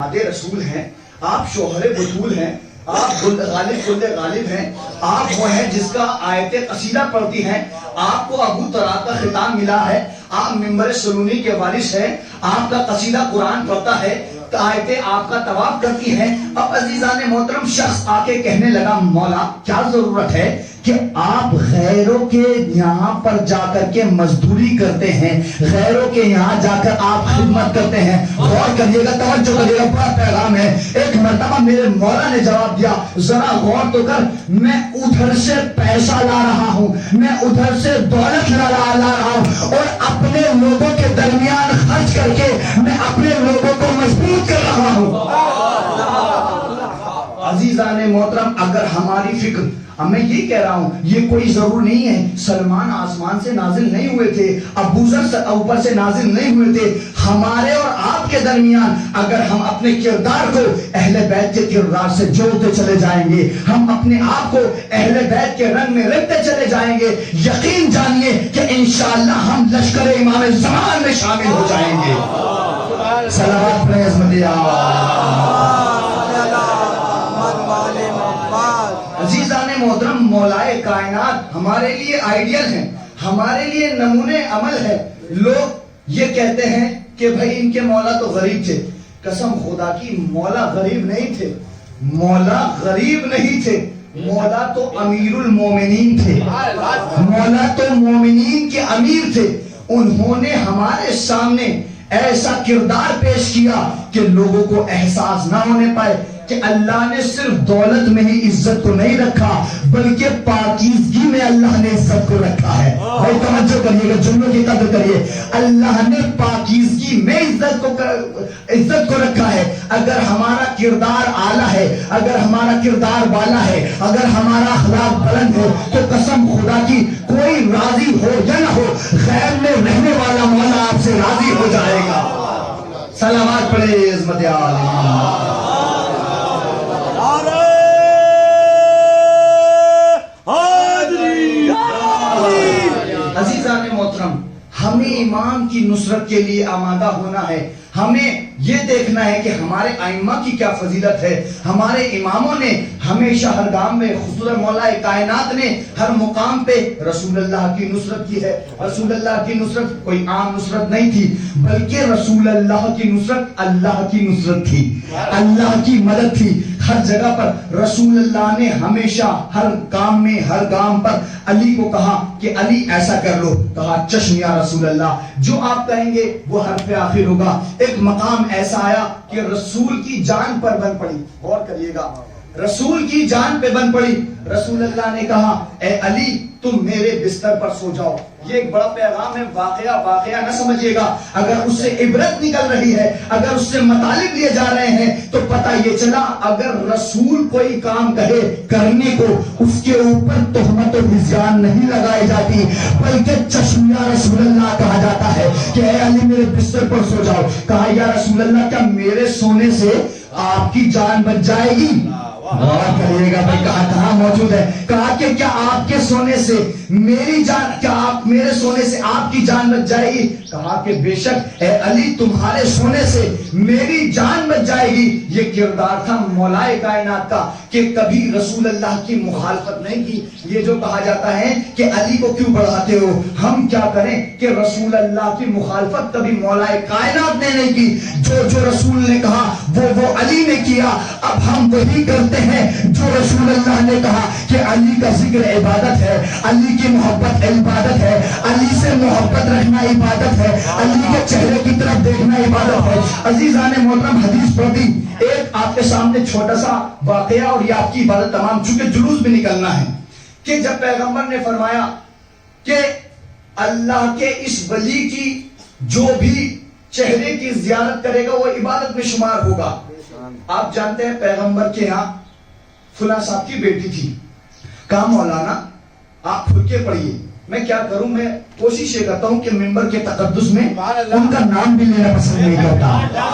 اولاد رسول ہیں، آپ شوہر بطول ہیں، آپ غالب کل غالب ہیں، آپ وہ ہیں جس کا آیت قصیدہ پڑھتی ہیں، آپ کو ابو طرح کا خطاب ملا ہے، آپ ممبر سلونی کے وارث ہیں، آپ کا قصیدہ قرآن پڑھتا ہے، آیتیں آپ کا طواف کرتی ہیں۔ اب عزیزان محترم شخص آ کے کہنے لگا مولا کیا ضرورت ہے کہ آپ غیروں کے یہاں پر جا کر کے مزدوری کرتے ہیں، غیروں کے یہاں جا کر آپ خدمت کرتے ہیں؟ غور کریے گا، توجہ کریے گا، بڑا پیغام ہے۔ ایک مرتبہ میرے مولا نے جواب دیا ذرا غور تو کر، میں ادھر سے پیسہ لا رہا ہوں، میں ادھر سے دولت لا رہا ہوں، اور اپنے لوگوں کے درمیان خرچ کر کے میں اپنے لوگوں کو مضبوط کر رہا ہوں۔ عزیزان محترم اگر ہماری فکر، میں یہ کہہ رہا ہوں یہ کوئی ضرور نہیں ہے سلمان آسمان سے نازل نہیں ہوئے تھے، ابو ذر اوپر سے نازل نہیں ہوئے تھے، ہمارے اور آپ کے درمیان اگر ہم اپنے کردار کو اہل بیت کے کردار سے جوڑتے چلے جائیں گے، ہم اپنے آپ کو اہل بیت کے رنگ میں رکھتے چلے جائیں گے، یقین جانیے کہ انشاءاللہ ہم لشکر امام زمان میں شامل ہو جائیں گے۔ صلوات پڑھیں عظمت عزیزان محترم مولائے کائنات ہمارے لیے آئیڈیل ہیں، ہمارے لیے نمونے عمل ہے۔ لوگ یہ کہتے ہیں کہ بھائی ان کے مولا تو غریب تھے، قسم خدا کی مولا غریب نہیں تھے، مولا غریب نہیں تھے، مولا تو امیر المومنین تھے، مولا تو مومنین کے امیر تھے۔ انہوں نے ہمارے سامنے ایسا کردار پیش کیا کہ لوگوں کو احساس نہ ہونے پائے کہ اللہ نے صرف دولت میں ہی عزت کو نہیں رکھا بلکہ پاکیزگی میں اللہ نے عزت کو رکھا ہے۔ بھائی توجہ کریے گا، جملوں کی قدر کریے، اللہ نے پاکیزگی میں عزت کو رکھا ہے۔ اگر ہمارا کردار اعلیٰ ہے، اگر ہمارا کردار بالا ہے، اگر ہمارا اخلاق بلند ہے تو قسم خدا کی کوئی راضی ہو یا نہ ہو، غیب میں رہنے والا مولا آپ سے راضی ہو جائے گا۔ صلوات پڑھے عظمت عالم۔ عزیزان محترم ہمیں امام کی نصرت کے لیے آمادہ ہونا ہے، ہمیں یہ دیکھنا ہے کہ ہمارے ائمہ کی کیا فضیلت ہے۔ ہمارے اماموں نے ہمیشہ ہر گام میں، خصوصاً مولا کائنات نے ہر مقام پہ رسول اللہ کی نصرت کی ہے۔ رسول اللہ کی نصرت کوئی عام نصرت نہیں تھی بلکہ رسول اللہ کی نصرت اللہ کی نصرت تھی، اللہ کی مدد تھی۔ ہر جگہ پر رسول اللہ نے ہمیشہ ہر کام میں، ہر گام پر علی کو کہا کہ علی ایسا کر لو، کہا چشم یا رسول اللہ، جو آپ کہیں گے وہ حرف آخر ہوگا۔ ایک مقام ایسا آیا کہ رسول کی جان پر بن پڑی، غور کریے گا، رسول کی جان پہ بن پڑی۔ رسول اللہ نے کہا اے علی تم میرے بستر پر سو جاؤ۔ یہ ایک بڑا پیغام ہے، واقعہ نہ سمجھیے گا، اگر اس سے عبرت نکل رہی ہے، اگر اس سے مطالب لیے جا رہے ہیں تو پتہ یہ چلا اگر رسول کوئی کام کہے کرنے کو، اس کے اوپر تہمت و ہذیان نہیں لگائی جاتی بلکہ چشم یا رسول اللہ کہا جاتا ہے کہ اے علی میرے بستر پر سو جاؤ۔ کہا یا رسول اللہ کیا میرے سونے سے آپ کی جان بچ جائے گی؟ غور کریے گا بھائی، کہاں موجود ہے؟ کہا کہ کیا آپ کے سونے سے میری جان، کیا آپ میرے سونے سے آپ کی جان بچ جائے گی؟ کہا کہ بے شک اے علی تمہارے سونے سے میری جان بچ جائے گی۔ یہ کردار تھا مولائے کائنات کا کہ کبھی رسول اللہ کی مخالفت نہیں کی۔ یہ جو کہا جاتا ہے کہ علی کو کیوں بڑھاتے ہو، ہم کیا کریں کہ رسول اللہ کی مخالفت کبھی مولائے کائنات نے نہیں کی۔ جو رسول نے کہا وہ علی نے کیا۔ اب ہم وہی کرتے ہیں جو رسول اللہ نے کہا کہ علی کا ذکر عبادت ہے، علی کی محبت عبادت ہے، علی سے محبت رکھنا عبادت ہے، علی کے چہرے کی طرف دیکھنا عبادت ہے۔ عزیزان محترم حدیث پڑھی، ایک آپ کے سامنے چھوٹا سا واقعہ اور یہ آپ کی عبادت تمام، چونکہ جلوس بھی نکلنا ہے، کہ جب پیغمبر نے فرمایا کہ اللہ کے اس ولی کی جو بھی چہرے کی زیارت کرے گا وہ عبادت میں شمار ہوگا۔ آپ جانتے ہیں پیغمبر کے ہاں فلاں صاحب کی بیٹی تھی، کہا مولانا آپ کھل کے پڑھیے، میں کیا کروں، میں کوشش یہ کرتا ہوں کہ ممبر کے تقدس میں ان کا نام بھی لینا پسند نہیں کرتا۔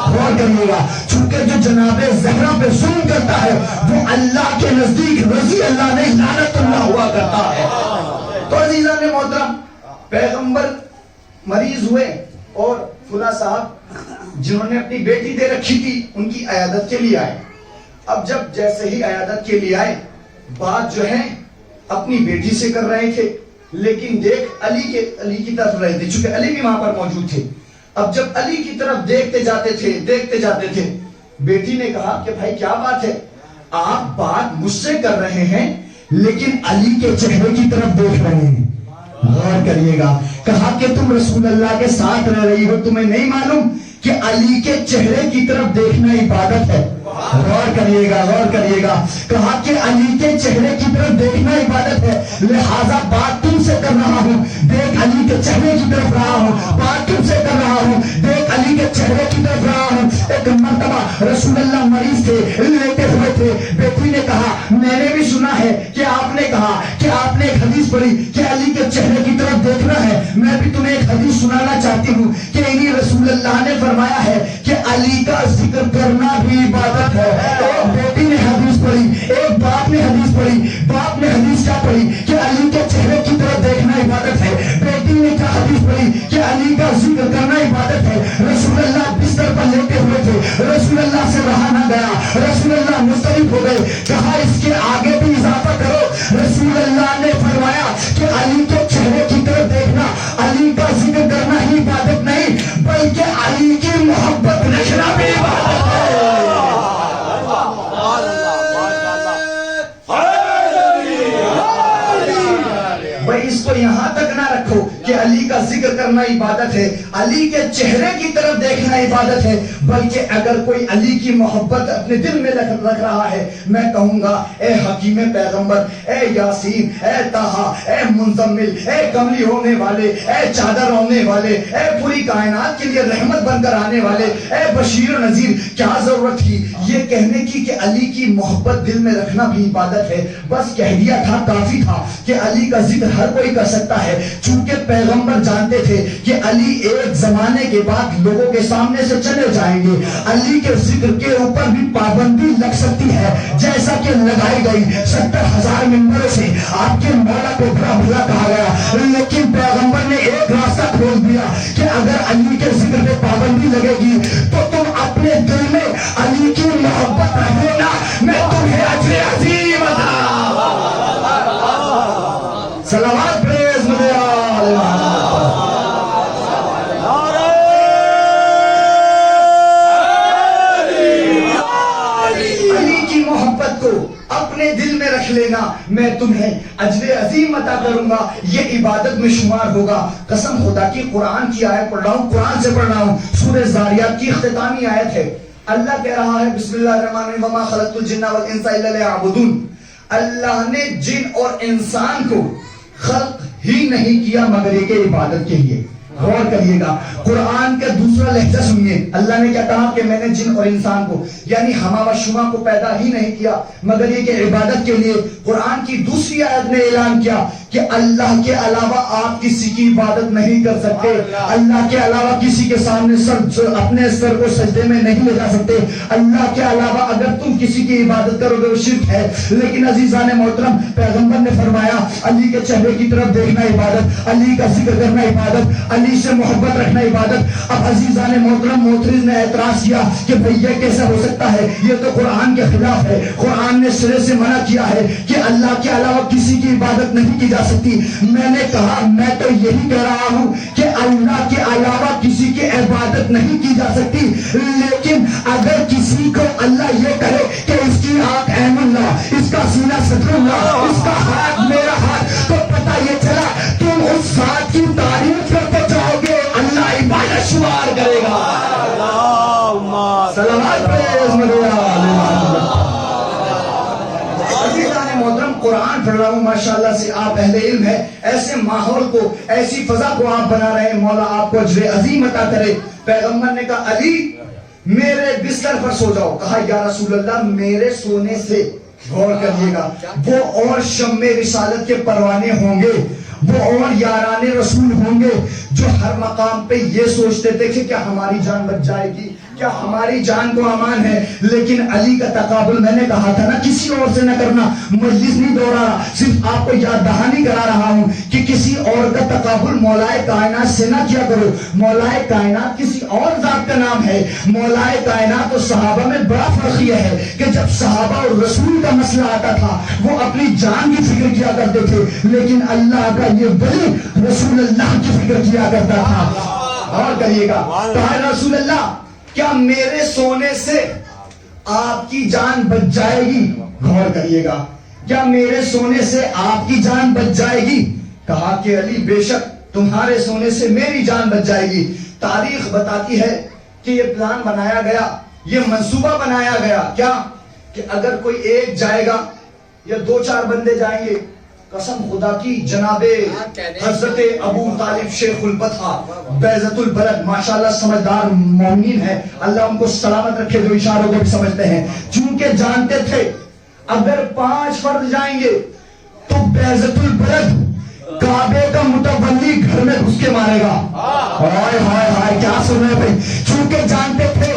غور کریے گا، چونکہ جو جناب زہرا پہ ظلم کرتا ہے وہ اللہ کے نزدیک رضی اللہ نہیں لعنت اللہ ہوا کرتا ہے۔ تو عزیزان محترم پیغمبر مریض ہوئے اور فلاں صاحب جنہوں نے اپنی بیٹی دے رکھی تھی ان کی عیادت کے لیے آئے. اب جب جیسے ہی عیادت کے لیے آئے بات جو ہے اپنی بیٹی سے کر رہے تھے, لیکن دیکھ علی کی طرف رہے تھے چونکہ علی بھی وہاں پر موجود تھے. اب جب علی کی طرف دیکھتے جاتے تھے بیٹی نے کہا کہ بھائی کیا بات ہے, آپ بات مجھ سے کر رہے ہیں لیکن علی کے چہرے کی طرف دیکھ رہے ہیں. غور کریے گا, کہا کہ تم رسول اللہ کے ساتھ رہ رہی ہو, تمہیں نہیں معلوم کہ علی کے چہرے کی طرف دیکھنا عبادت ہے. غور کریے گا, کہا کہ علی کے چہرے کی طرف دیکھنا عبادت ہے, لہذا بات تم سے کر رہا ہوں, دیکھ علی کے چہرے کی طرف رہا ہوں, بات تم سے کر رہا ہوں, دیکھ علی کے چہرے کی طرف رہا ہوں. ایک مرتبہ رسول اللہ مریض تھے, لیٹے ہوئے تھے, بیٹی نے کہا میں نے بھی سنا ہے کہ آپ نے کہا کہ آپ نے ایک حدیث پڑھی کہ علی کے چہرے کی طرف دیکھنا ہے, میں بھی تمہیں ایک حدیث سنانا چاہتی ہوں کہ انہی رسول اللہ نے فرمایا ہے کہ علی کا ذکر کرنا بھی عبادت ہے. ایک بیٹی نے حدیث پڑھی, ایک باپ نے حدیث پڑھی. باپ نے حدیث کیا پڑھی کہ علی کے چہرے کی طرف دیکھنا عبادت ہے. بیٹی نے کیا حدیث پڑھی کہ علی کا ذکر کرنا عبادت ہے. رسول اللہ بستر پر لیٹے ہوئے تھے, رسول اللہ سے رہا نہ گیا, رسول اللہ مسترب ہو گئے, کہا اس کے آگے بھی اضافہ کرو. رسول اللہ نے فرمایا کہ علی کے چہرے کی طرف دیکھنا, علی کا ذکر کرنا ہی عبادت نہیں بلکہ علی کی محبت رکھنا بھی عبادت ہے. بھائی اس کو یہاں تک نہ رکھو کہ علی کا ذکر کرنا عبادت ہے, علی کے چہرے کی طرف دیکھنا عبادت ہے, بلکہ اگر کوئی علی کی محبت اپنے دل میں رکھ رہا ہے, میں کہوں گا اے حکیم پیغمبر, اے یاسین, اے طٰہٰ, اے منزمل, اے کملی ہونے والے, اے چادر ہونے والے, اے پوری کائنات کے لیے رحمت بن کر آنے والے, اے بشیر و نذیر, کیا ضرورت تھی یہ کہنے کی کہ علی کی محبت دل میں رکھنا بھی عبادت ہے. بس کہہ دیا تھا, کافی تھا کہ علی کا ذکر ہر کوئی کر سکتا ہے, چونکہ پیغمبر جانتے تھے کہ علی ایک زمانے کے بعد لوگوں کے سامنے سے چلے جائیں گے, علی کے ذکر کے اوپر بھی پابندی لگ سکتی ہے جیسا کہ لگائی گئی. 70,000 ممبروں سے آپ کے مولا کو بڑا بھلا کہا گیا, لیکن پیغمبر نے ایک راستہ کھول دیا کہ اگر علی کے ذکر پہ پابندی لگے گی تو تم اپنے دل میں علی کی محبت رکھو نا, میں تمہیں اجر عظیم عطا. صلوات پریز مدے آل علی کی محبت کو اپنے دل میں رکھ لینا, میں تمہیں اجر عظیم عطا کروں گا, یہ عبادت میں شمار ہوگا. قسم خدا کی قرآن کی آیت پڑھ رہا ہوں, قرآن سے پڑھ رہا ہوں, سورہ زاریات کی اختتامی آیت ہے. اللہ کہہ رہا ہے بسم اللہ الرحمن الرحیم وما خلقت الجن والانس الا لیعبدون. اللہ نے جن اور انسان کو خلق ہی نہیں کیا مگر ایک عبادت کے لیے. غور کریے گا, قرآن کا دوسرا لہجہ سنیے. اللہ نے کیا کہا کہ میں نے جن اور انسان کو یعنی ہما و شما کو پیدا ہی نہیں کیا مگر یہ کہ عبادت کے لیے. قرآن کی دوسری آیت نے اعلان کیا کہ اللہ کے علاوہ آپ کسی کی عبادت نہیں کر سکتے, اللہ کے علاوہ کسی کے سامنے اپنے سر کو سجدے میں نہیں لے جا سکتے, اللہ کے علاوہ اگر تم کسی کی عبادت کرو گے وہ شرک ہے. لیکن عزیزان محترم, پیغمبر نے فرمایا علی کے چہرے کی طرف دیکھنا عبادت, علی کا ذکر کرنا عبادت, علی سے محبت رکھنا عبادت. اب عزیزان محترم معترض نے اعتراض کیا کہ بھئی یہ کیسا ہو سکتا ہے, یہ تو قرآن کے خلاف ہے, قرآن نے سرے سے منع کیا ہے کہ اللہ کے علاوہ کسی کی عبادت نہیں کی جا سکتی. میں نے کہا میں تو یہی کہہ رہا ہوں کہ اللہ کے علاوہ کسی کی عبادت نہیں کی جا سکتی, لیکن اگر کسی کو اللہ یہ کہے کہ اس کی آنکھ ایم اللہ, اس کا سینہ صدر اللہ, اس کا ہاتھ میرا ہاتھ, تو پتہ یہ چلا تم اس ذات کی تعریف کرتے جاؤ گے, اللہ عبادت شمار کرے گا. صلوات پریز مدے آل محترم. قرآن پڑھ رہا ہوں ماشاءاللہ سے, آپ اہل علم ہے, ایسے ماحول کو ایسی فضا کو آپ بنا رہے ہیں, مولا آپ کو اجر عظیم عطا کرے. پیغمبر نے کہا علی میرے بستر پر سو جاؤ. کہا یا رسول اللہ میرے سونے سے, غور کریے گا, وہ اور شمع رسالت کے پروانے ہوں گے, وہ اور یاران رسول ہوں گے جو ہر مقام پہ یہ سوچتے تھے کہ کیا ہماری جان بچ جائے گی, کیا ہماری جان کو امان ہے؟ لیکن علی کا تقابل میں نے کہا تھا نا کسی اور سے نہ کرنا. مجلس نہیں دوہرا رہا, صرف آپ کو یاد دہانی کرا رہا ہوں کہ کسی اور کا تقابل مولائے کائنات سے نہ کیا کرو. مولائے کائنات کسی اور ذات کا نام ہے. مولائے کائنات اور صحابہ میں بڑا فرق یہ ہے کہ جب صحابہ اور رسول کا مسئلہ آتا تھا وہ اپنی جان کی فکر کیا کرتے تھے, لیکن اللہ کا یہ ولی رسول اللہ کی فکر کیا کرتا تھا. اور کہیے گا کہا رسول اللہ کیا میرے سونے سے آپ کی جان بچ جائے گی؟ غور کریے گا, کیا میرے سونے سے آپ کی جان بچ جائے گی؟ کہا کہ علی بے شک تمہارے سونے سے میری جان بچ جائے گی. تاریخ بتاتی ہے کہ یہ پلان بنایا گیا, یہ منصوبہ بنایا گیا کیا کہ اگر کوئی ایک جائے گا یا 2-4 بندے جائیں گے, قسم خدا کی جناب حضرت ابو طالب شیخ الفتح بیضۃ البلد ماشاءاللہ سمجھدار مومنین ہے, اللہ ان کو سلامت رکھے جو اشاروں کو بھی سمجھتے ہیں, چونکہ جانتے تھے اگر 5 فرد جائیں گے تو بیضۃ البلد کعبے کا متولی گھر میں گھس کے مارے گا. ہائے ہائے ہائے کیا سن رہے بھائی, چونکہ جانتے تھے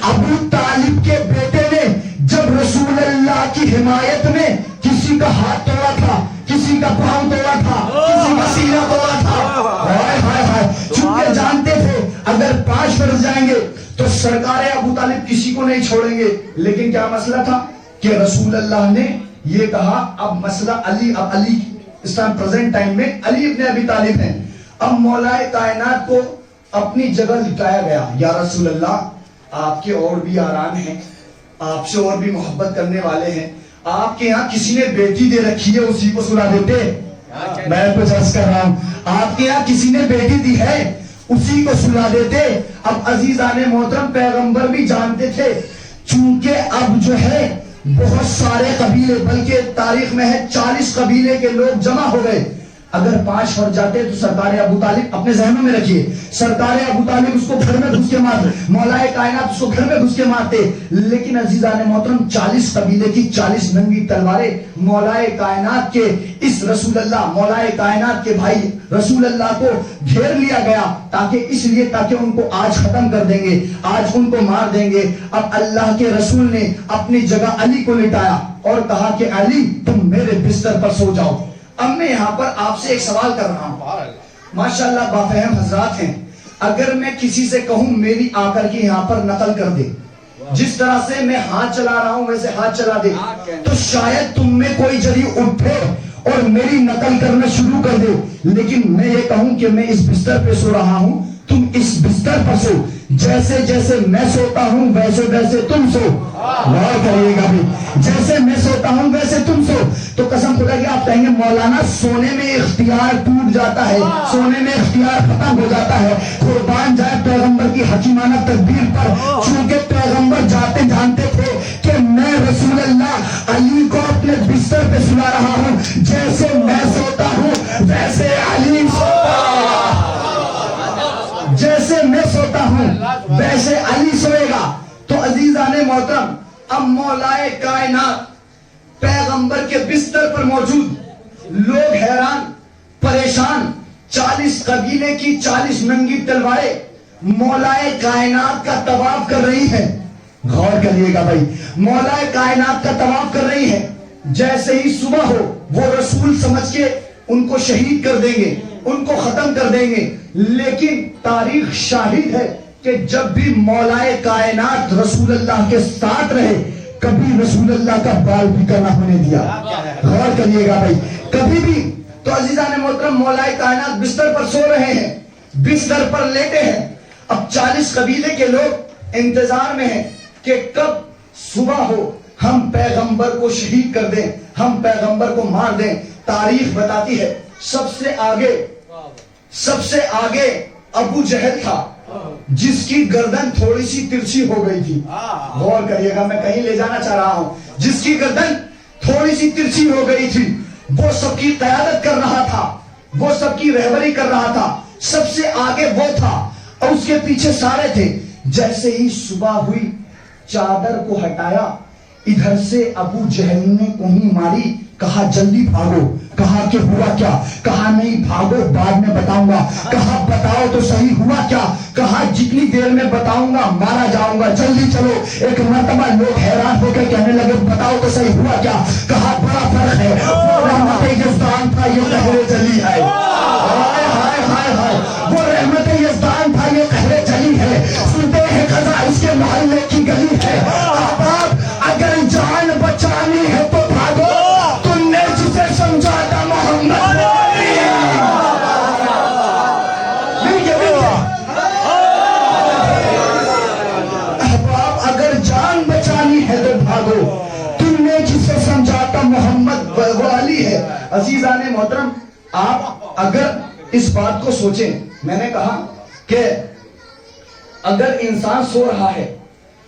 ابو طالب کے بیٹے نے جب رسول اللہ کی حمایت میں کسی کا ہاتھ توڑا تھا, کسی کا پاؤں توڑا تھا, کسی کا سینہ توڑا تھا. ہائے ہائے ہائے, چونکہ جانتے تھے اگر 5 فرد جائیں گے تو سرکار ابو طالب کسی کو نہیں چھوڑیں گے. لیکن کیا مسئلہ تھا کہ رسول اللہ نے یہ کہا اب مسئلہ علی, اب علی اس ٹائم پریزنٹ ٹائم میں علی ابن ابی طالب ہیں. اب مولائے کائنات کو اپنی جگہ لٹایا گیا. یا رسول اللہ آپ کے اور بھی یاران ہیں, آپ سے اور بھی محبت کرنے والے ہیں, آپ کے یہاں کسی نے بیٹی دے رکھی ہے اسی کو سلا دیتے. میں کچھ عرض کر رہا ہوں, آپ کے یہاں کسی نے بیٹی دی ہے اسی کو سلا دیتے. اب عزیزان محترم پیغمبر بھی جانتے تھے چونکہ اب جو ہے بہت سارے قبیلے, بلکہ تاریخ میں ہے 40 قبیلے کے لوگ جمع ہو گئے. اگر 5 فرد جاتے تو سرکار ابو طالب اپنے ذہنوں میں رکھیے, سرکار ابو طالب اس کو گھر میں گھس کے مارتے, مولائے کائنات اس کو گھر میں گھس کے مارتے. لیکن عزیزان محترم 40 قبیلے کی 40 ننگی تلواریں مولائے کائنات کے اس رسول اللہ, مولائے کائنات کے بھائی رسول اللہ کو گھیر لیا گیا, تاکہ اس لیے تاکہ ان کو آج ختم کر دیں گے, آج ان کو مار دیں گے. اب اللہ کے رسول نے اپنی جگہ علی کو لٹایا اور کہا کہ علی تم میرے بستر پر سو جاؤ. اب میں یہاں پر آپ سے ایک سوال کر رہا ہوں, ماشاءاللہ بافہم حضرات ہیں, اگر میں کسی سے کہوں میری آ کر کے یہاں پر نقل کر دے, جس طرح سے میں ہاتھ چلا رہا ہوں ویسے ہاتھ چلا دے, تو شاید تم میں کوئی جری اٹھے اور میری نقل کرنا شروع کر دے. لیکن میں یہ کہوں کہ میں اس بستر پہ سو رہا ہوں, تم اس بستر پر سو, جیسے جیسے میں سوتا ہوں ویسے ویسے تم سو. غور کریے گا بھی, جیسے میں سوتا ہوں ویسے تم سو. تو قسم خدا کی آپ کہیں گے مولانا سونے میں اختیار ٹوٹ جاتا ہے, سونے میں اختیار ختم ہو جاتا ہے. قربان جائے پیغمبر کی حکیمانہ تدبیر پر, چونکہ پیغمبر جانتے تھے کہ میں رسول اللہ علی کو اپنے بستر پہ سلا رہا ہوں, جیسے میں سوتا ہوں ویسے علی سوتا, جیسے میں سوتا ہوں ویسے علی سوئے گا. تو عزیزان محترم اب مولائے کائنات پیغمبر کے بستر پر موجود, لوگ حیران پریشان, 40 قبیلے کی 40 ننگی تلواریں مولائے کائنات کا طواف کر رہی ہیں. غور کریے گا بھائی, مولائے کائنات کا طواف کر رہی ہیں. جیسے ہی صبح ہو وہ رسول سمجھ کے ان کو شہید کر دیں گے, ان کو ختم کر دیں گے. لیکن تاریخ شاہد ہے کہ جب بھی مولائے کائنات رسول اللہ کے ساتھ رہے کبھی رسول اللہ کا بال بھی کرنا ہونے دیا. غور کریے گا بھائی, کبھی بھی. تو عزیزان محترم مولائے کائنات بستر پر سو رہے ہیں, بستر پر لیٹے ہیں. اب 40 قبیلے کے لوگ انتظار میں ہیں کہ کب صبح ہو ہم پیغمبر کو شہید کر دیں, ہم پیغمبر کو مار دیں. تاریخ بتاتی ہے سب سے آگے ابو جہل تھا جس کی گردن تھوڑی سی ترچھی ہو گئی تھی. غور کریے گا, میں کہیں لے جانا چاہ رہا ہوں. جس کی گردن تھوڑی سی ترچھی ہو گئی تھی وہ سب کی قیادت کر رہا تھا, وہ سب کی رہبری کر رہا تھا, سب سے آگے وہ تھا اور اس کے پیچھے سارے تھے. جیسے ہی صبح ہوئی چادر کو ہٹایا, ادھر سے ابو جہل نے کوہنی ماری, کہا جلدی بھاگو. کہا کہ ہوا کیا؟ کہا نہیں بھاگو بعد میں بتاؤں گا. کہا بتاؤ تو صحیح ہوا کیا؟ کہا جتنی دیر میں بتاؤں گا مارا جاؤں گا، جلدی چلو. ایک مرتبہ لوگ حیران ہو کے کہنے لگے بتاؤ تو صحیح ہوا کیا؟ کہا بڑا فرق ہے، وہ رحمت یزدان تھا یہ قہر جلی ہے. ہائے ہائے ہائے ہائے، وہ رحمت یزدان تھا یہ قہر جلی ہے. سنتے ہیں قضا اس کے محلے کی گلی ہے. احباب اگر جان بچانی ہے تو بھاگو، تم نے جسے سمجھا تھا محمد عزیزان محترم، آپ اگر اس بات کو سوچیں، میں نے کہا کہ اگر انسان سو رہا ہے،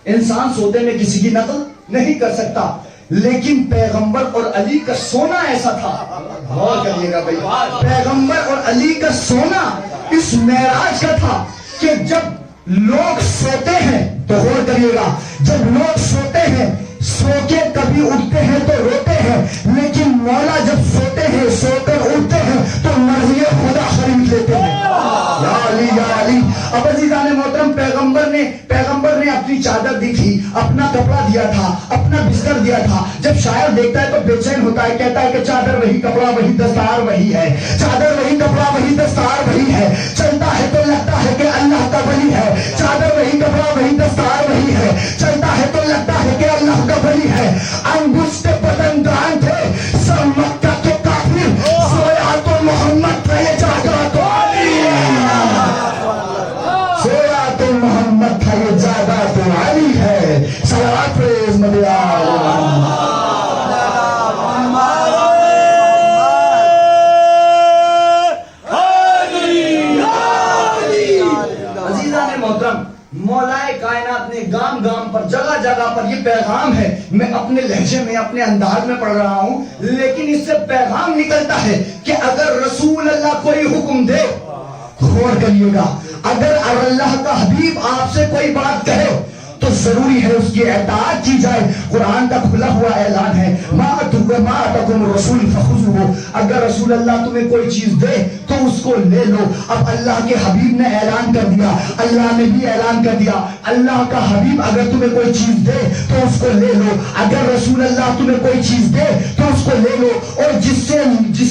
انسان سوتے میں کسی کی نقل نہیں کر سکتا، لیکن پیغمبر اور علی کا سونا ایسا تھا. غور کریے گا بھائی، پیغمبر اور علی کا سونا اس معراج کا تھا کہ جب لوگ سوتے ہیں تو غور کریے گا، جب لوگ سوتے ہیں سو کے کبھی اٹھتے ہیں تو روتے ہیں، لیکن مولا جب سوتے ہیں سو کر اٹھتے ہیں تو مرضی خدا خرید لیتے ہیں. یا علی یا علی. اب عزیزان محترم، پیغمبر نے اپنی چادر دی تھی، اپنا کپڑا دیا تھا، اپنا بستر دیا تھا. جب شاعر دیکھتا ہے تو بے چین ہوتا ہے، کہتا ہے کہ چادر وہی، کپڑا وہی، دستار وہی ہے. چادر وہی، کپڑا وہی، دستار وہی ہے. چلتا ہے تو لگتا ہے کہ اللہ کا ولی ہے. چادر وہی، کپڑا وہی، دستار وہی ہے. چلتا ہے تو لگتا ہے کہ اللہ کا ولی ہے. انگشت بدن دان تھے سب مکہ کے کافر، سویا تو محمد تھا یہ جاگا تو علی. سویا تو محمد تھا یہ جاگا تو علی ہے. صلوات پریز مدیہ. عزیزان محترم، مولائے کائنات نے گام گام پر، جگہ جگہ پر یہ پیغام ہے. میں اپنے لہجے میں، اپنے انداز میں پڑھ رہا ہوں، لیکن اس سے پیغام نکلتا ہے کہ اگر رسول اللہ کوئی حکم دے، غور کریے گا، اگر اللہ کا حبیب آپ سے کوئی بات کہے تو ضروری ہے اس کی اطاعت کی جائے. قرآن کا کھلا ہوا اعلان ہے، ما اتاکم الرسول فخذوہ. اگر رسول اللہ تمہیں کوئی چیز دے تو اس کو لے لو. اب اللہ کے حبیب نے اعلان کر دیا، اللہ نے بھی اعلان کر دیا، اللہ کا حبیب اگر تمہیں کوئی چیز دے تو اس کو لے لو. اگر رسول اللہ تمہیں کوئی چیز دے تو اس کو لے لو، اور جس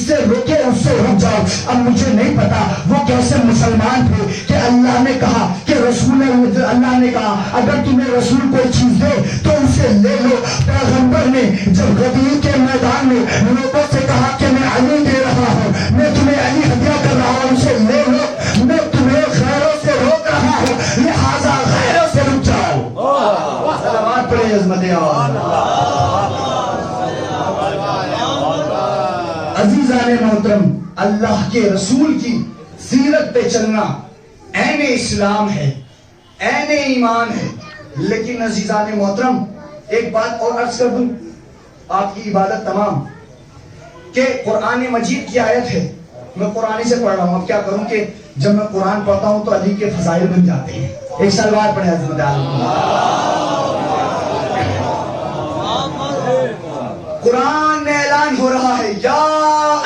سے روکے اس سے رک جاؤ. اب مجھے نہیں پتا وہ کیسے مسلمان تھے کہ اللہ نے کہا کہ اللہ نے کہا اگر تمہیں رسول کوئی چیز دے تو اسے لے لو. پیغمبر نے جب غدیر کے میدان میں لوگوں سے کہا کہ میں علی دے رہا ہوں، میں تمہیں علی ہدیہ کر رہا ہوں، اسے لے لو، میں تمہیں غیروں سے روک رہا ہوں، لہذا غیروں سے رک جاؤ. صلوات پڑھیں عظمت عزیزان محترم، اللہ کے رسول کی سیرت پہ چلنا عین اسلام ہے، عین ایمان ہے. لیکن عزیزان محترم، ایک بات اور عرض کر دوں، آپ کی عبادت تمام کہ قرآن مجید کی آیت ہے، میں قرآن سے پڑھ رہا ہوں. اب کیا کروں کہ جب میں قرآن پڑھتا ہوں تو علی کے فضائل بن جاتے ہیں. ایک صلوات پڑھیں عظمت قرآن میں اعلان ہو رہا ہے، یا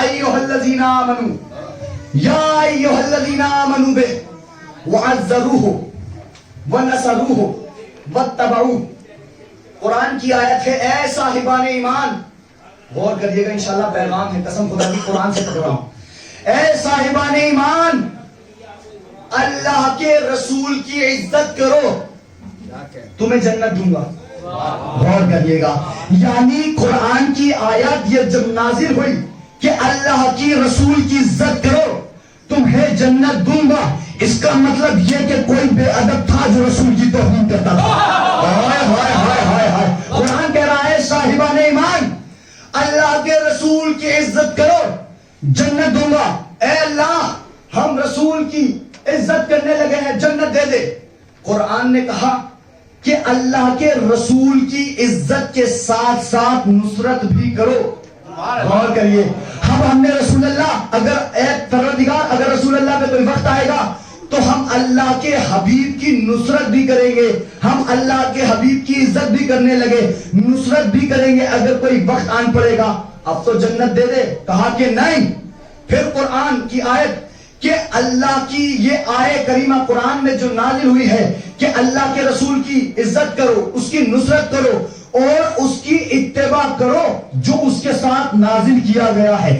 ایھا الذین آمنوا، یا ایھا الذین آمنوا بہ وعزروہ ونصروہ واتبعوہ. قرآن کی آیت ہے، اے صاحبان ایمان. غور کریے گا، انشاءاللہ پیغام ہے، قسم خدا کی قرآن سے پڑھ رہا ہوں. اے صاحبان ایمان، اللہ کے رسول کی عزت کرو، تمہیں جنت دوں گا. غور کریے گا، یعنی قرآن کی آیت یہ جب نازل ہوئی کہ اللہ کی رسول کی عزت کرو تمہیں جنت دوں گا، اس کا مطلب یہ کہ کوئی بے ادب تھا جو رسول کی توہین کرتا تھا. ہائے ہائے ہائے ہائے ہائے. قرآن کہہ رہا ہے صاحبان ایمان، اللہ کے رسول کی عزت کرو، جنت دوں گا. اے اللہ، ہم رسول کی عزت کرنے لگے ہیں، جنت دے دے. قرآن نے کہا کہ اللہ کے رسول کی عزت کے ساتھ ساتھ نصرت بھی کرو. غور کریے، ہم نے رسول اللہ، اگر اے پروردگار، اگر رسول اللہ پہ کوئی وقت آئے گا تو ہم اللہ کے حبیب کی نصرت بھی کریں گے، ہم اللہ کے حبیب کی عزت بھی کرنے لگے، نصرت بھی کریں گے. اگر کوئی وقت آن پڑے گا اب تو جنت دے دے. کہا کہ نہیں. پھر قرآن کی آیت کہ اللہ کی یہ آیت کریمہ قرآن میں جو نازل ہوئی ہے کہ اللہ کے رسول کی عزت کرو, اس کی نصرت کرو اور اس کی اتباع کرو جو اس کے ساتھ نازل کیا گیا ہے.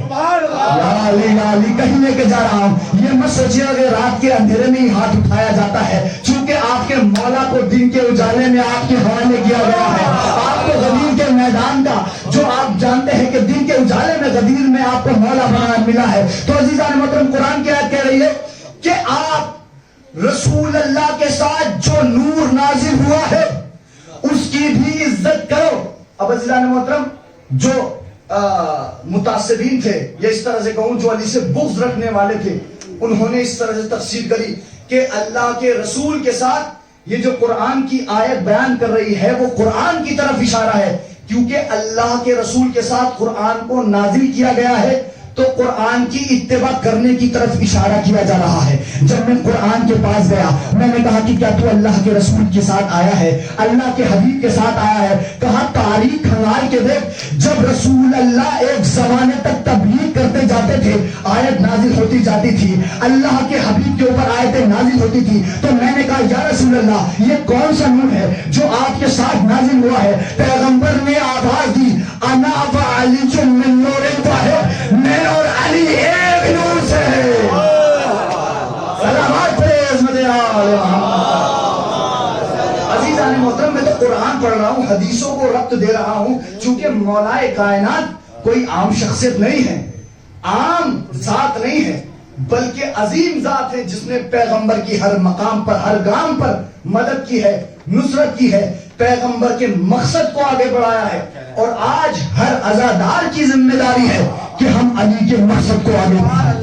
علی کہیں لے کے جا رہا ہوں. یہ مت سوچیے کہ رات کے اندھیرے میں ہی ہاتھ اٹھایا جاتا ہے, چونکہ آپ کے مولا کو دن کے اجالے میں آپ کے حوالے کیا گیا ہے. آپ کو غدیر کے میدان کا جو آپ جانتے ہیں کہ دن کے اجالے میں غدیر میں آپ کو مولا بنا ملا ہے. تو عزیزان محترم قرآن کی آیت کہہ رہی ہے کہ آپ رسول اللہ کے ساتھ جو نور نازل ہوا ہے اس کی بھی عزت کرو. اب عزیزان محترم جو متعصبین تھے, یا اس طرح سے کہوں جو علی سے بغض رکھنے والے تھے, انہوں نے اس طرح سے تفسیر کری کہ اللہ کے رسول کے ساتھ یہ جو قرآن کی آیت بیان کر رہی ہے وہ قرآن کی طرف اشارہ ہے, کیونکہ اللہ کے رسول کے ساتھ قرآن کو نازل کیا گیا ہے تو قرآن کی اتباع کرنے کی طرف اشارہ کیا جا رہا ہے. جب میں قرآن کے پاس گیا میں نے کہا کہ کیا تو اللہ کے رسول کے ساتھ آیا ہے, اللہ کے حبیب کے ساتھ آیا ہے؟ کہا تاریخ کھنگال کے دیکھ, جب رسول اللہ ایک زمانے تک تبلیغ کرتے جاتے تھے آیت نازل ہوتی جاتی تھی, اللہ کے حبیب کے اوپر آیتیں نازل ہوتی تھی, تو میں نے کہا یا رسول اللہ یہ کون سا نور ہے جو آپ کے ساتھ نازل ہوا ہے؟ پیغمبر نے آواز دی انا وعلی من نور واحد, میں اور علی ایک نور سے ہے. سلامات پڑھے عظمت آل محمد. عزیزان محترم میں تو قرآن پڑھ رہا ہوں, حدیثوں کو ربط دے رہا ہوں, چونکہ مولائے کائنات کوئی عام شخصیت نہیں ہے, عام ذات نہیں ہے, بلکہ عظیم ذات ہے جس نے پیغمبر کی ہر مقام پر ہر گام پر مدد کی ہے, نصرت کی ہے, پیغمبر کے مقصد کو آگے بڑھایا ہے. اور آج ہر عزادار کی ذمہ داری ہے کہ ہم علی کے مقصد کو آگے بڑھائیں,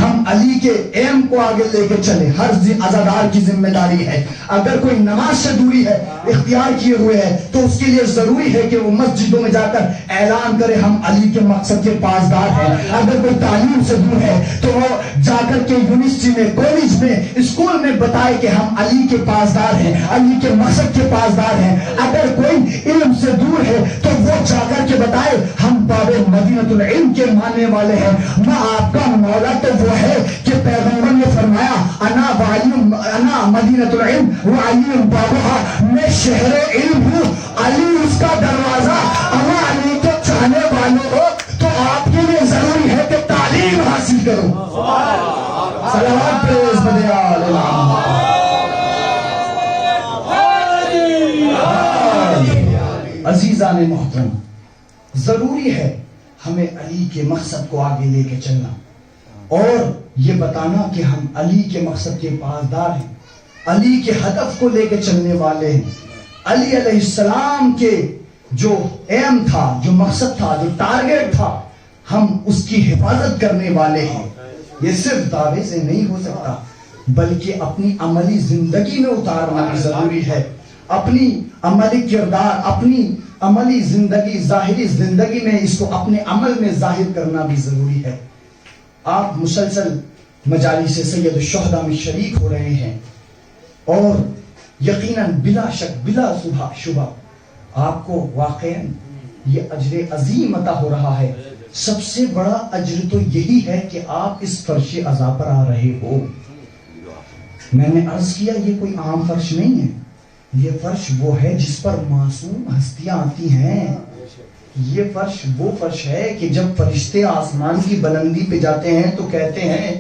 ہم علی کے ایم کو آگے لے کے چلیں. ہر عزادار کی ذمہ داری ہے. اگر کوئی نماز سے دوری ہے اختیار کیے ہوئے ہے تو اس کے لیے ضروری ہے کہ وہ مسجدوں میں جا کر اعلان کرے ہم علی کے مقصد کے پاسدار ہیں. اگر کوئی تعلیم سے دور ہے تو وہ جا کر کے یونیورسٹی میں, کالج میں, اسکول میں بتائے کہ ہم علی کے پاسدار ہیں, علی کے مقصد کے پاسدار ہیں. اگر کوئی علم سے دور ہے تو وہ جا کر کے بتائے ہم باب مدینۃ العلم کے ماننے والے ہیں. نہ آپ کا مولا تو وہ ہے کہ پیغمبر نے فرمایا انا مدینۃ العلم وعلی بابھا, میں شہر علم ہوں, علی اس کا دروازہ. اما علی کو چاہنے والوں ہو تو آپ کے لیے ضروری ہے کہ تعلیم حاصل کرو. صلوات پہ عظمت آل محمد. عزیزان محترم, ضروری ہے ہمیں علی کے مقصد کو آگے لے کے چلنا اور یہ بتانا کہ ہم علی کے مقصد کے پاسدار ہیں, علی کے ہدف کو لے کے چلنے والے ہیں. علی علیہ السلام کے جو ایم تھا, جو مقصد تھا, جو ٹارگیٹ تھا, ہم اس کی حفاظت کرنے والے ہیں. یہ صرف دعوے سے نہیں ہو سکتا بلکہ اپنی عملی زندگی میں اتارنا بھی ضروری ہے. اپنی عملی کردار, اپنی عملی زندگی, ظاہری زندگی میں اس کو اپنے عمل میں ظاہر کرنا بھی ضروری ہے. آپ مسلسل مجالس سید الشہداء میں شریک ہو رہے ہیں اور یقیناً بلا شک بلا شبہ آپ کو واقعاً یہ اجر عظیم عطا ہو رہا ہے. سب سے بڑا اجر تو یہی ہے کہ آپ اس فرش عزا پر آ رہے ہو. میں نے عرض کیا یہ کوئی عام فرش نہیں ہے, یہ فرش وہ ہے جس پر معصوم ہستیاں آتی ہیں. یہ فرش وہ فرش ہے کہ جب فرشتے آسمان کی بلندی پہ جاتے ہیں تو کہتے ہیں,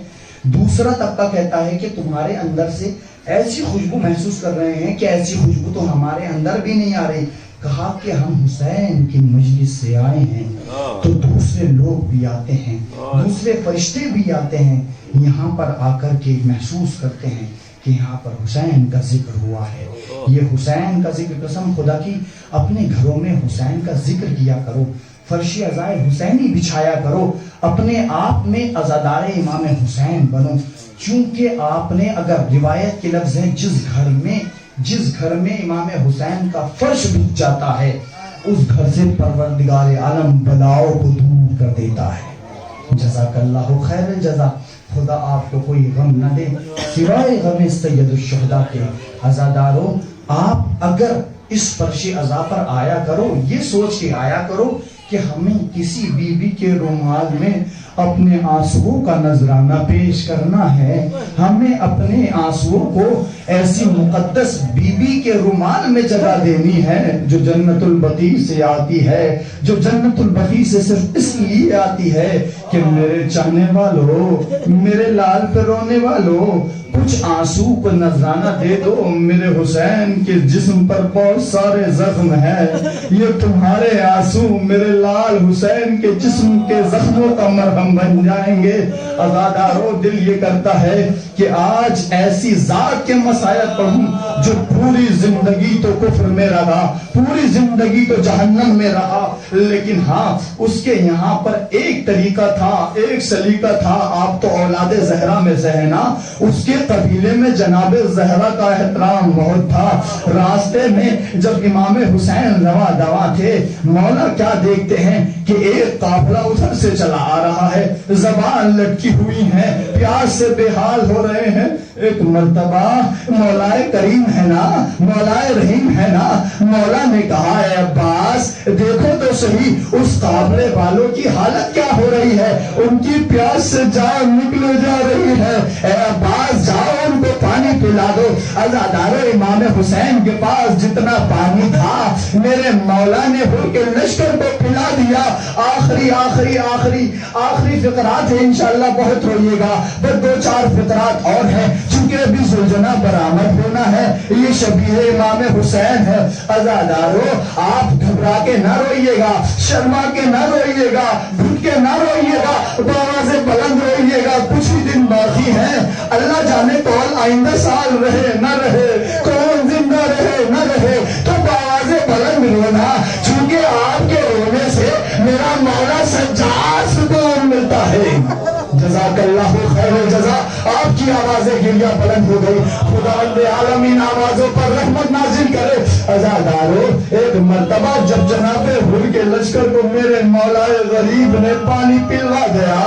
دوسرا طبقہ کہتا ہے کہ تمہارے اندر سے ایسی خوشبو محسوس کر رہے ہیں کہ ایسی خوشبو تو ہمارے اندر بھی نہیں آ رہی. کہا کہ ہم حسین کی مجلس سے آئے ہیں تو دوسرے لوگ بھی آتے ہیں, دوسرے فرشتے بھی آتے ہیں, یہاں پر آ کر کے محسوس کرتے ہیں کہ یہاں پر حسین کا ذکر ہوا ہے. یہ حسین کا ذکر, قسم خدا کی اپنے گھروں میں حسین کا ذکر کیا کرو, فرش عزائے حسینی بچھایا کرو, اپنے آپ میں عزادار امام حسین بنو. چونکہ آپ نے, اگر روایت کے لفظ ہیں, جس گھر میں امام حسین کا فرش بچ جاتا ہے اس گھر سے پروردگار عالم بلاؤ کو دور کر دیتا ہے. جزاک اللہ خیر الجزا. خدا آپ کو کوئی غم نہ دے سوائے غم سید الشہداء کے. عزاداروں, آپ اگر اس فرش عزا پر آیا کرو, یہ سوچ کے آیا کرو کہ ہمیں کسی بیوی کے رومال میں اپنے آنسوؤں کا نذرانہ پیش کرنا ہے. ہمیں اپنے آنسوؤں کو ایسی مقدس بیوی کے رومال میں جگہ دینی ہے جو جنت البقیع سے آتی ہے, جو جنت البقیع سے صرف اس لیے آتی ہے کہ میرے چاہنے والوں, میرے لال پہ رونے والوں, کچھ آنسو کو نذرانہ دے دو. میرے حسین کے جسم پر بہت سارے زخم ہیں, یہ تمہارے آنسو میرے لال حسین کے جسم کے زخموں کا مرہم بن جائیں گے. عزادارو, دل یہ کرتا ہے کہ آج ایسی ذات کے مسائل پڑھوں جو پوری زندگی تو کفر میں رہا, پوری زندگی تو جہنم میں رہا, لیکن ہاں اس کے یہاں پر ایک طریقہ تھا, ایک سلیقہ تھا. آپ تو اولاد زہرا میں سے ہیں نا, اس کے قبیلے میں جناب زہرا کا احترام بہت تھا. راستے میں جب امام حسین رواں دواں تھے, مولا کیا دیکھتے ہیں کہ ایک قافلہ ادھر سے چلا آ رہا ہے, زبان لٹکی ہوئی ہے, پیاس سے بے حال ہو رہے ہیں. ایک مرتبہ مولائے کریم ہے نا, مولائے رحیم ہے نا, مولا نے کہا ہے عباس دیکھو تو صحیح اس قافلے والوں کی حالت کیا ہو رہی ہے, ان کی پیاس سے جان نکلے جا رہی ہے. اے عباس جاؤ ان کو پانی پلا دو. عزادارو, امام حسین کے پاس جتنا پانی تھا میرے مولا نے ہو کے لشکر کو پلا دیا. آخری آخری آخری آخری فقرات ہے, انشاءاللہ بہت روئیے گا, بس 2-4 فقرات اور ہیں چونکہ ابھی زلجنہ برآمد ہونا ہے. یہ شبیہ امام حسین ہے. عزادارو, آپ گھبرا کے نہ روئیے گا, شرما کے نہ روئیے گا, گھٹ کے نہ روئیے گا, باواز بلند روئیے گا. کچھ ہی دن باقی ہیں, اللہ جانے کون آئندہ سال رہے نہ رہے, کون زندہ رہے نہ رہے, تو باواز بلند رونا, چونکہ آپ کے رونے سے میرا مولا سجاد سکون ملتا ہے. جزاک اللہ خیر الجزا. آپ کی آوازیں گریہ بلند ہو گئی. خداوند عالمین آوازوں پر رحمت نازل کرے. عزادارو, ایک مرتبہ جب جناب حر کے لشکر کو میرے مولا غریب نے پانی پلوا گیا,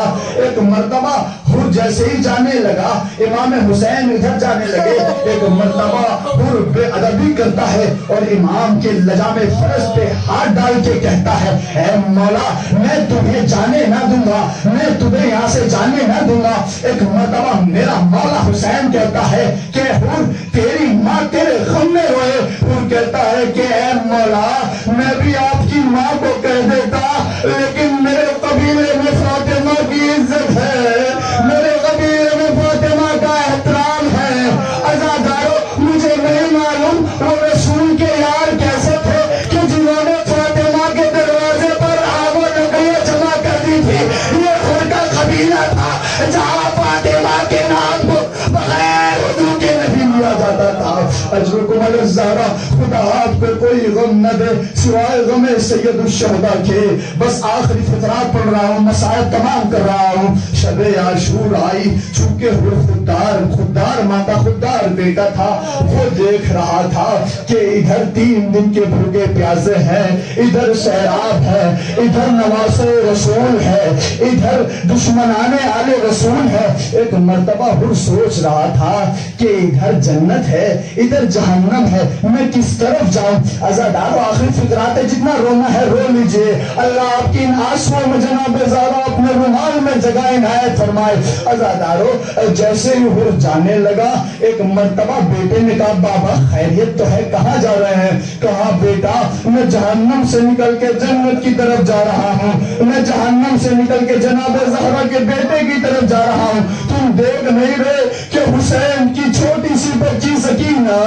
ایک مرتبہ حر جیسے ہی جانے لگا, امام حسین ادھر جانے لگے. ایک مرتبہ حر بے ادبی کرتا ہے اور امام کے لجام فرش پہ ہاتھ ڈال کے کہتا ہے اے مولا میں تمہیں جانے نہ دوں گا, میں تمہیں یہاں سے جانے نہ دوں گا. ایک مرتبہ میرا مولا حسین کہتا ہے کہ حر تیری ماں تیرے غم میں روئے. حر کہتا ہے کہ اے مولا میں بھی آپ کی ماں کو کہہ دیتا, لیکن میرے قبیلے میں فاطمہ کی عزت ہے, میرے قبیلے میں فاطمہ کا احترام ہے. عزادارو, مجھے نہیں معلوم وہ رسول کے یار کیسے تھے کہ جنہوں نے فاطمہ کے دروازے پر آگ و لکڑیاں جمع کر دی تھی. یہ حر کا قبیلہ تھا جہاں فاطمہ کے نام کو بغیر وضو کے نہیں لیا جاتا تھا. اجرکم علی الزہرا, خدا آپ کو کوئی غم نہ دے سوائے غم سید الشہداء کے. بس آخری فطرات پڑھ رہا ہوں, مسائل تمام کر رہا ہوں. شب عاشور آئی, چونکہ خوددار ماتا خوددار بیٹا تھا, وہ دیکھ رہا تھا کہ ادھر 3 دن کے بھوکے پیاسے ہیں, ادھر سیراب ہے, ادھر نواز رسول ہے, ادھر دشمنان آل رسول ہے. ایک مرتبہ حر سوچ رہا تھا کہ ادھر جنت ہے ادھر جہنم ہے, میں کس طرف جاؤں. عزادارو, آخری فکرات ہے, جتنا رونا ہے رو لیجئے. اللہ آپ کی ان آنسوؤں میں جناب زہرا اپنے رومال میں جگہ عنایت فرمائے. عزادارو, جیسے ہی حر جانے لگا, ایک مرتبہ بیٹے نے کہا بابا خیریت تو ہے, کہاں جا رہے ہیں. کہا بیٹا میں جہنم سے نکل کے جنت کی طرف جا رہا ہوں, میں جہنم سے نکل کے جناب زہرا کے بیٹے کی طرف جا رہا ہوں. تم دیکھ نہیں رہے کہ حسین کی چھوٹی سی بچی سکینہ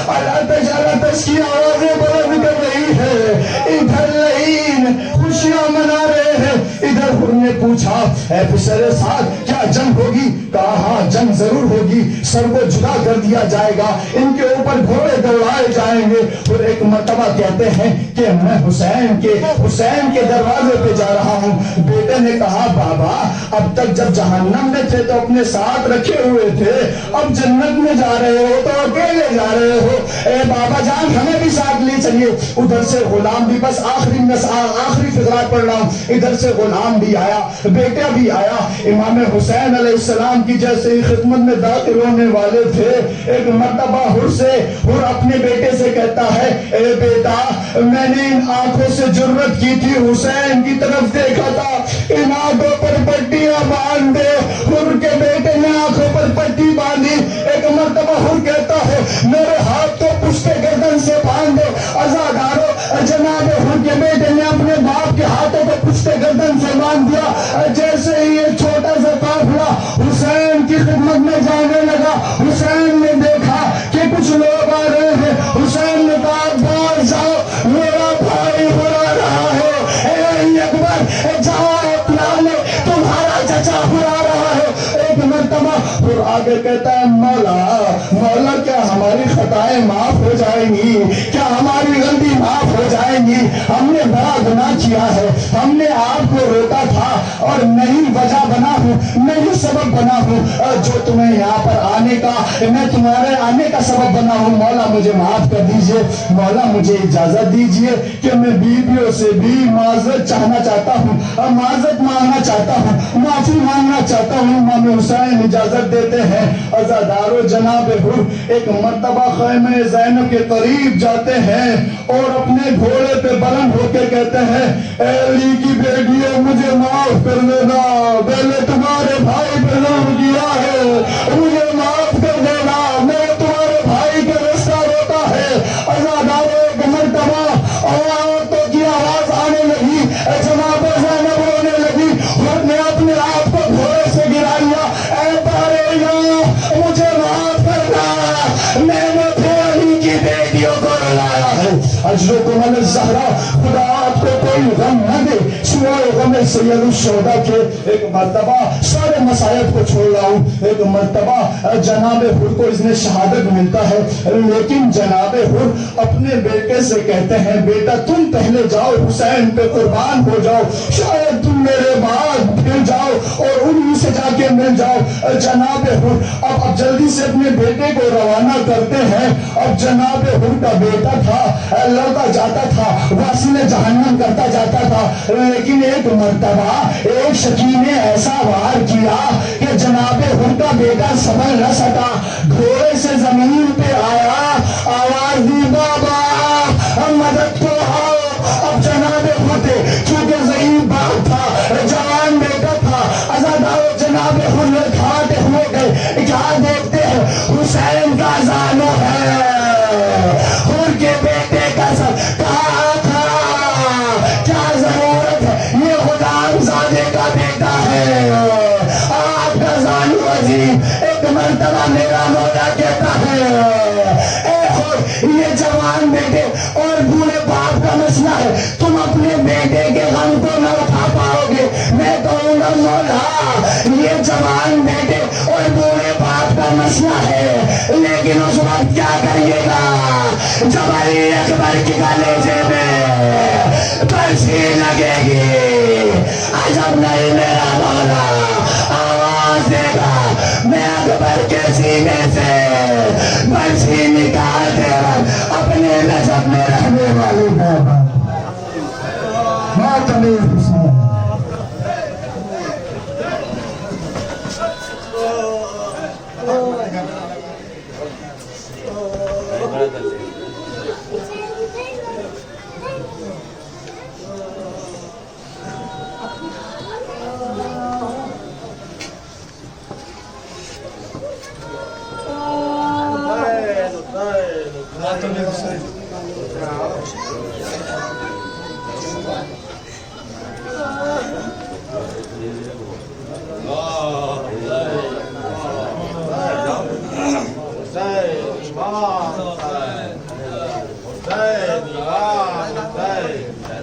اللہ تجالت کی آوازیں بلند کر رہی ہے, ادھر لعین خوشیاں منا رہے ہیں. ادھر حر نے پوچھا اے پسر سعد کیا جنگ ہوگی. کہا ہاں جنگ ضرور ہوگی, سر کو جدا کر دیا جائے گا, ان کے اوپر گھوڑے دوڑائے جائیں گے. اور ایک مرتبہ کہتے ہیں کہ میں حسین کے دروازے پہ جا رہا ہوں. بیٹے نے کہا بابا اب تک جب جہنم میں تھے تو اپنے ساتھ رکھے ہوئے تھے, اب جنت میں جا رہے ہو تو اکیلے جا رہے ہو. اے بابا جان ہمیں بھی ساتھ لے چلیے. ادھر سے غلام بھی, بس آخری فقرات پڑھ رہا ہوں, ادھر سے غلام بھی آیا, بیٹا بھی آیا. امام حسین علیہ السلام کی جیسے ہی خدمت میں داخل ہونے والے تھے, ایک مرتبہ حر اپنے بیٹے سے کہتا ہے, اے بیٹا, میں نے ان آنکھوں سے جرت کی تھی, حسین کی طرف دیکھا تھا, ان آنکھوں پر پٹیاں باندھ دے. حر کے بیٹے نے آنکھوں پر پٹی باندھی. ایک مرتبہ حر کہتا ہے, میرے ہاتھ کو پشت گردن سے باندھ دو. عزادارو, جناب حر کے بیٹے نے اپنے باپ کے ہاتھوں کو پشت گردن سے باندھ دیا. جیسے ہی یہ چھوٹا سا قافلہ حسین کی خدمت میں جانے لگا, حسین نے دیکھا کہ کچھ لوگ آ رہے ہیں. حسین نے کہا, باہر جاؤ, میرا بھائی بلا رہا ہے. اے علی اکبر, جاؤ اپنا لے, تمہارا چچا بلا رہا ہے. ایک مرتبہ پھر آگے کہتا ہے, مولا کیا ہماری خطائیں معاف ہو جائیں گی, کیا ہماری غلطی معاف ہو جائیں گی؟ ہم نے بڑا گناہ کیا ہے, ہم نے آپ کو روکا تھا اور نہیں وجہ بنا ہوں, نہیں سبب بنا ہوں جو تمہیں یہاں پر آنے کا, میں تمہارے آنے کا سبب بنا ہوں. مولا مجھے معاف کر دیجئے, مولا مجھے اجازت دیجئے کہ میں بیویوں سے بھی معذرت چاہنا چاہتا ہوں, معذرت مانگنا چاہتا ہوں, معافی مانگنا چاہتا ہوں. امام حسین اجازت دیتے ہیں. عزادارو, جناب حر ایک مرتبہ خیمہ زینب کے قریب جاتے ہیں اور اپنے گھوڑے پہ بلند ہو کے کہتے ہیں, اے علی کی بیٹیوں, مجھے معاف کر دینا, میں نے تمہارے بھائی پہ ظلم کیا ہے, مجھے معاف کر دینا, میں تمہارے بھائی کے رشتہ روتا ہے. عزادارو, ایک مرتبہ عورتوں کی آواز آنے لگی, جناب زینب رونے لگی. حر نے اپنے آپ کو گھوڑے سے گرا لیا, اے بارینا, مجھے معاف کرنا, میں نے علی کی بیٹیوں کو رلایا ہے. اجرکم الزہرا, خدا آپ کو کوئی غم نہ دے سوائے غم سید الشہداء کے. ایک مرتبہ سارے مصائب کو چھوڑ رہا ہوں, ایک مرتبہ جناب حر کو اس نے شہادت ملتا ہے, لیکن جناب حر اپنے بیٹے سے کہتے ہیں, بیٹا تم پہلے جاؤ, حسین پہ قربان ہو جاؤ, شاید تم میرے بعد پھر جاؤ اور انہی سے جا کے مل جاؤ. جناب حر اب جلدی سے اپنے بیٹے کو روانہ کرتے ہیں. اب جناب حر کا بیٹا تھا, لڑتا جاتا تھا, واسل جہنم کرتا جاتا تھا, لیکن ایک مرتبہ ایک شکی نے ایسا وار کیا کہ جناب حر کا بیٹا سنبھل نہ سکا, گھوڑے سے زمین پہ آیا, آواز دی, بابا مدد کو آؤ. اب جناب حر تھے, چونکہ ضعیف باپ تھا, جوان بیٹا تھا. عزادارو, جناب حر کھاتے ہو گئے, کیا دیکھتے ہیں, حسین کا زانو ہے. حر کے بیٹے کا سب کہا تھا, کیا ضرورت ہے, یہ غلام زادے کا بیٹا ہے, آپ کا زانو عظیم. ایک مرتبہ میرا مولا کہتا ہے, اے حر, یہ جوان بیٹے اور بوڑھے باپ کا مسئلہ ہے, تم اپنے بیٹے کے غم کو نہ اٹھا پاؤ گے. میں کہوں گا, مولا یہ جوان بیٹے اور بوڑھے باپ کا مسئلہ ہے, لیکن اس وقت کیا کریے گا جب علی اکبر کی کلیجے میں برسی لگے گی. عجب نہیں میرا مولا, آواز دے گا, میں اکبر کے سینے سے برسی نکالتے وقت اپنے نجف میں رہنے والی بابا ماتم حسین. Gracias.